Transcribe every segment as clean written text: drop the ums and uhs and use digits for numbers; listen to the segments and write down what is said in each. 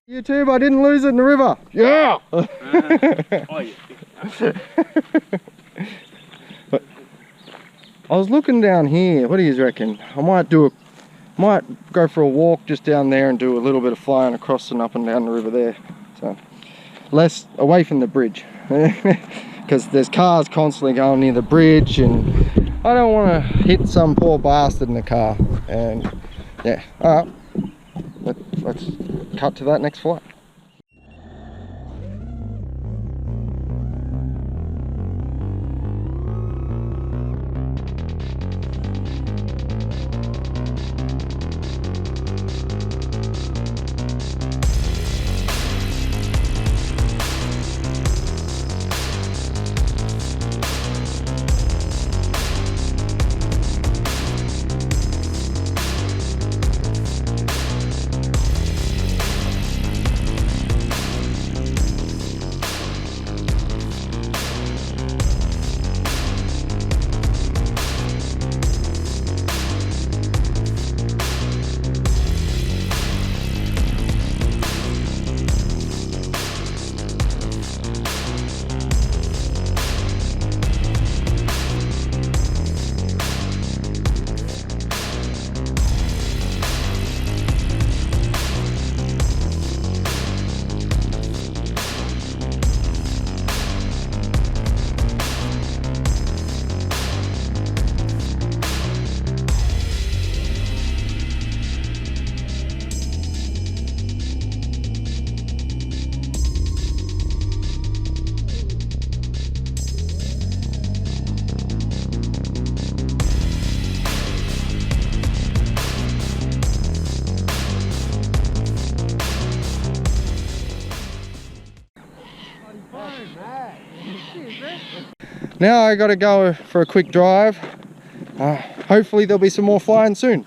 YouTube, I didn't lose it in the river. Yeah! Oh, yeah. But I was looking down here. What do you reckon? I might go for a walk just down there and do a little bit of flying across and up and down the river there. So less away from the bridge, because there's cars constantly going near the bridge, and I don't want to hit some poor bastard in the car. And yeah, all right. Let's cut to that next flight. Now I gotta go for a quick drive. Hopefully there'll be some more flying soon.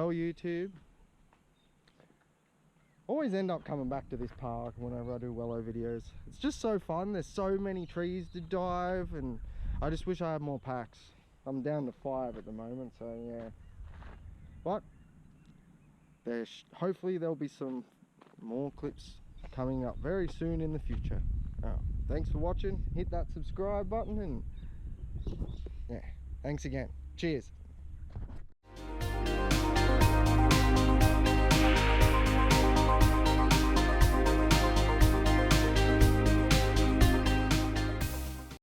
Well, YouTube, always end up coming back to this park whenever I do Wello videos. It's just so fun. There's so many trees to dive, and I just wish I had more packs. I'm down to 5 at the moment, so yeah. But hopefully there'll be some more clips coming up very soon in the future. Thanks for watching. Hit that subscribe button, and yeah, thanks again. Cheers.